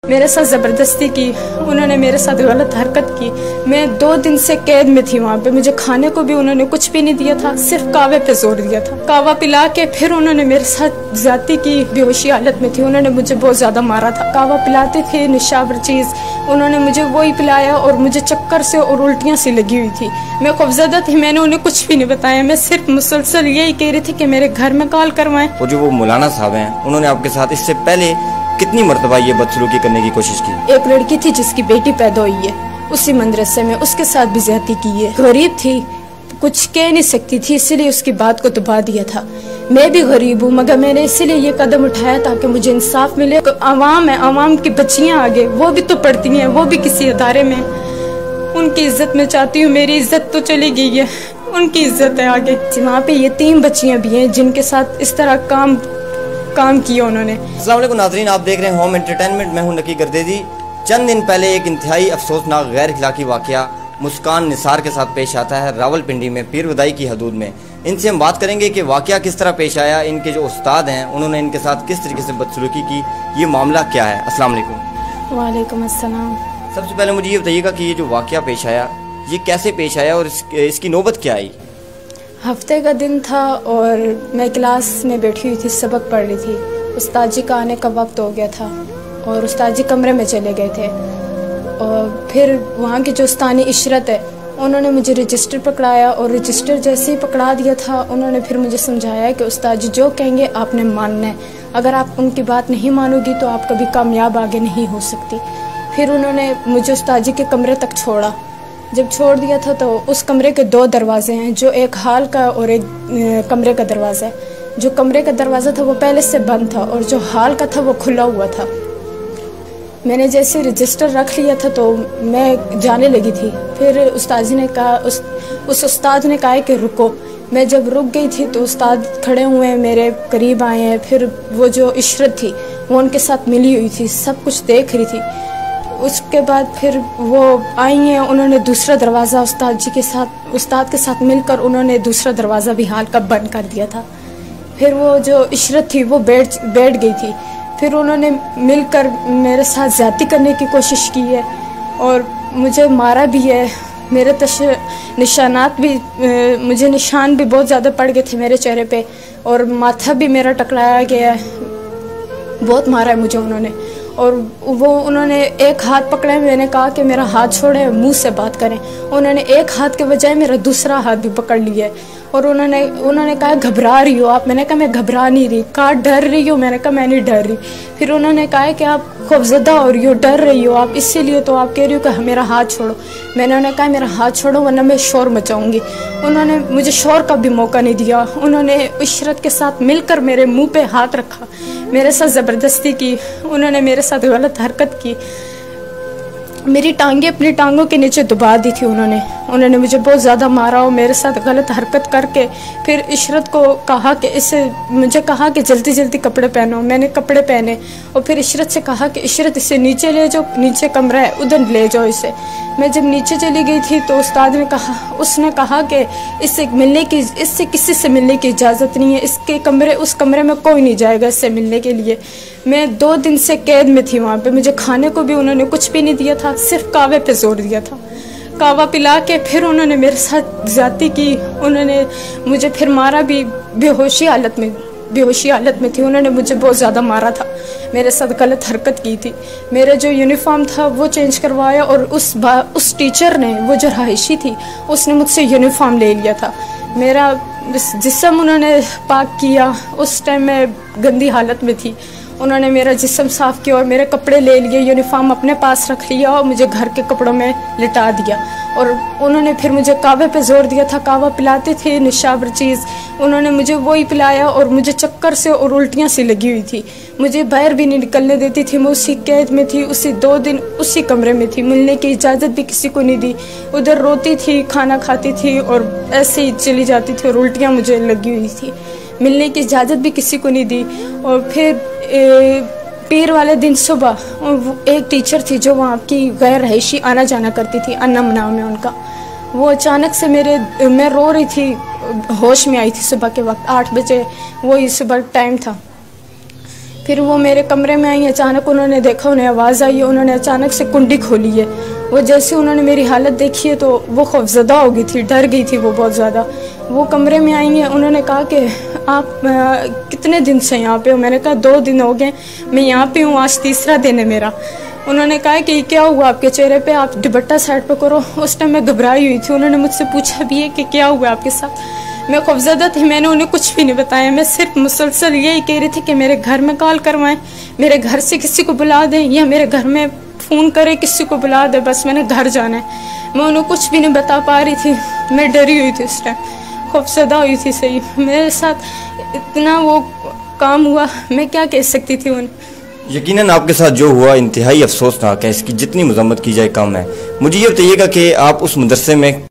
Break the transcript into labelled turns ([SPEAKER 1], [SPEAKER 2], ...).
[SPEAKER 1] मेरे साथ ज़बरदस्ती की, उन्होंने मेरे साथ गलत हरकत की। मैं 2 दिन से कैद में थी वहाँ पे। मुझे खाने को भी उन्होंने कुछ भी नहीं दिया था, सिर्फ कावे पे जोर दिया था। कावा पिला के फिर उन्होंने मेरे साथ ज्यादती की। बेहोशी हालत में थी, उन्होंने मुझे बहुत ज्यादा मारा था। कावा पिलाते थे, निशावर चीज, उन्होंने मुझे वही पिलाया और मुझे चक्कर से और उल्टियाँ सी लगी हुई थी। मैं खौफजदा थी, मैंने उन्हें कुछ भी नहीं बताया। मैं सिर्फ मुसलसल यही कह रही थी कि मेरे घर में कॉल करवाएं।
[SPEAKER 2] और जो वो मौलाना साहब हैं, उन्होंने आपके साथ इससे पहले कितनी मर्तबा ये बदसलूकी करने की कोशिश की?
[SPEAKER 1] एक लड़की थी जिसकी बेटी पैदा हुई है उसी मदरसे में, उसके साथ भी ज्यादती की है। गरीब थी, कुछ कह नहीं सकती थी, इसीलिए उसकी बात को दबा दिया था। मैं भी गरीब हूँ, मगर मैंने इसीलिए ये कदम उठाया ताकि मुझे इंसाफ मिले। आवाम है, आवाम की बच्चियाँ आगे, वो भी तो पढ़ती हैं, वो भी किसी अदारे में। उनकी इज्जत मैं चाहती हूँ, मेरी इज्जत तो चली गई है, उनकी इज्जत है आगे। वहाँ पे ये 3 बच्चियाँ भी हैं जिनके साथ इस तरह काम किया उन्होंने।
[SPEAKER 2] अस्सलाम वालेकुम नाज़रीन, आप देख रहे हैं होम एंटरटेनमेंट। मैं हूं नकी गर्देजी। चंद दिन पहले एक इंतहाई अफसोसनाक गैर अखलाकी वाक़या मुस्कान निसार के साथ पेश आता है रावलपिंडी में, पीरवदाई की हदूद में। इनसे हम बात करेंगे कि वाक़या किस तरह पेश आया, इनके जो उस्ताद हैं उन्होंने इनके साथ किस तरीके से बदसलूकी की, ये मामला क्या है। अस्सलाम वालेकुम।
[SPEAKER 1] वालेकुम अस्सलाम।
[SPEAKER 2] सबसे पहले मुझे ये बताइएगा कि ये जो वाक़या पेश आया, ये कैसे पेश आया और इसकी नौबत क्या आई?
[SPEAKER 1] हफ्ते का दिन था और मैं क्लास में बैठी हुई थी, सबक पढ़ रही थी। उस्ताद जी का आने का वक्त हो गया था और उस्ताद जी कमरे में चले गए थे। और फिर वहाँ की जो उस्तानी इशरत है, उन्होंने मुझे रजिस्टर पकड़ाया और रजिस्टर जैसे ही पकड़ा दिया था, उन्होंने फिर मुझे समझाया कि उस्ताद जी जो कहेंगे आपने मानना है, अगर आप उनकी बात नहीं मानोगी तो आप कभी कामयाब आगे नहीं हो सकती। फिर उन्होंने मुझे उस्ताद जी के कमरे तक छोड़ा। जब छोड़ दिया था तो उस कमरे के 2 दरवाजे हैं, जो एक हाल का और एक कमरे का दरवाज़ा है। जो कमरे का दरवाज़ा था वो पहले से बंद था और जो हाल का था वो खुला हुआ था। मैंने जैसे रजिस्टर रख लिया था तो मैं जाने लगी थी। फिर उस्ताद जी ने कहा, उस उस्ताद ने कहा कि रुको। मैं जब रुक गई थी तो उस्ताद खड़े हुए हैं, मेरे करीब आए हैं। फिर वो जो इशरत थी वो उनके साथ मिली हुई थी, सब कुछ देख रही थी। उसके बाद फिर वो आई हैं, उन्होंने दूसरा दरवाज़ा उस्ताद के साथ मिलकर उन्होंने दूसरा दरवाज़ा भी हाल का बंद कर दिया था। फिर वो जो इशरत थी वो बैठ गई थी। फिर उन्होंने मिलकर मेरे साथ ज़्यादती करने की कोशिश की है और मुझे मारा भी है। मेरे निशानात भी, मुझे निशान भी बहुत ज़्यादा पड़ गए थे मेरे चेहरे पे और माथा भी मेरा टकराया गया है। बहुत मारा है मुझे उन्होंने। और वो उन्होंने एक हाथ पकड़े, मैंने कहा कि मेरा हाथ छोड़े, मुंह से बात करें। उन्होंने एक हाथ के बजाय मेरा दूसरा हाथ भी पकड़ लिया है और उन्होंने कहा घबरा रही हो आप। मैंने कहा मैं घबरा नहीं रही। कहा डर रही हो? मैंने कहा मैं नहीं डर रही। फिर उन्होंने कहा कि आप खौफजदा हो रही हो, डर रही हो आप, इसीलिए तो आप कह रही हो कि मेरा हाथ छोड़ो। मैंने उन्हें कहा मेरा हाथ छोड़ो वरना मैं शोर मचाऊंगी। उन्होंने मुझे शोर का भी मौका नहीं दिया। उन्होंने इशरत के साथ मिलकर मेरे मुंह पे हाथ रखा, मेरे साथ ज़बरदस्ती की, उन्होंने मेरे साथ गलत हरकत की। मेरी टांगें अपनी टांगों के नीचे दबा दी थी उन्होंने मुझे बहुत ज़्यादा मारा और मेरे साथ गलत हरकत करके फिर इशरत को कहा कि मुझे कहा कि जल्दी जल्दी कपड़े पहनो। मैंने कपड़े पहने और फिर इशरत से कहा कि इशरत इसे नीचे ले जाओ, नीचे कमरा है उधर ले जाओ इसे। मैं जब नीचे चली गई थी तो उस्ताद ने कहा कि इससे किसी से मिलने की इजाज़त नहीं है, उस कमरे में कोई नहीं जाएगा इससे मिलने के लिए। मैं 2 दिन से कैद में थी वहाँ पे। मुझे खाने को भी उन्होंने कुछ भी नहीं दिया था, सिर्फ कावे पे जोर दिया था। कावा पिला के फिर उन्होंने मेरे साथ ज्यादती की। उन्होंने मुझे फिर मारा भी, बेहोशी हालत में थी। उन्होंने मुझे बहुत ज़्यादा मारा था, मेरे साथ गलत हरकत की थी। मेरा जो यूनिफॉर्म था वो चेंज करवाया और उस टीचर ने, वो जो रहायशी थी, उसने मुझसे यूनिफॉर्म ले लिया था। मेरा जिस्म उन्होंने पाक किया, उस टाइम मैं गंदी हालत में थी। उन्होंने मेरा जिस्म साफ़ किया और मेरे कपड़े ले लिए, यूनिफॉर्म अपने पास रख लिया और मुझे घर के कपड़ों में लिटा दिया। और उन्होंने फिर मुझे कावे पे जोर दिया था। कावा पिलाते थे, निशावर चीज़, उन्होंने मुझे वही पिलाया और मुझे चक्कर से और उल्टियाँ सी लगी हुई थी। मुझे बाहर भी नहीं निकलने देती थी। मैं उसी कैद में थी, उसी 2 दिन उसी कमरे में थी। मिलने की इजाज़त भी किसी को नहीं दी। उधर रोती थी, खाना खाती थी और ऐसे ही चली जाती थी और उल्टियाँ मुझे लगी हुई थी। मिलने की इजाज़त भी किसी को नहीं दी। और फिर पीर वाले दिन सुबह एक टीचर थी जो वहाँ की गैर रहायशी आना जाना करती थी, अन्नम नाम है उनका। वो अचानक से मैं रो रही थी, होश में आई थी सुबह के वक्त 8 बजे, वही सुबह टाइम था। फिर वो मेरे कमरे में आई, अचानक उन्होंने देखा, उन्हें आवाज़ आई है, उन्होंने अचानक से कुंडी खोली है। वो जैसे उन्होंने मेरी हालत देखी है तो वो खौफजदा हो गई थी, डर गई थी वो बहुत ज़्यादा। वो कमरे में आई हैं, उन्होंने कहा कि आप कितने दिन से यहाँ पे हो? मैंने कहा 2 दिन हो गए मैं यहाँ पे हूँ, आज 3रा दिन है मेरा। उन्होंने कहा कि क्या हुआ आपके चेहरे पे, आप दुपट्टा साइड पे करो। उस टाइम मैं घबराई हुई थी। उन्होंने मुझसे पूछा भी है कि क्या हुआ आपके साथ। मैं खौफजदा थी, मैंने उन्हें कुछ भी नहीं बताया। मैं सिर्फ मुसलसल यही कह रही थी कि मेरे घर में कॉल करवाएं, मेरे घर से किसी को बुला दें, या मेरे घर में फ़ोन करें, किसी को बुला दें, बस मैंने घर जाना है। मैं उन्हें कुछ भी नहीं बता पा रही थी। मैं डरी हुई थी, उस टाइम खौफजदा हुई थी। सही मेरे साथ इतना वो काम हुआ, मैं क्या कह सकती थी उन।
[SPEAKER 2] यकीनन आपके साथ जो हुआ इंतहाई अफसोसनाक है, इसकी जितनी मजम्मत की जाए कम है। मुझे ये बताइएगा कि आप उस मदरसे में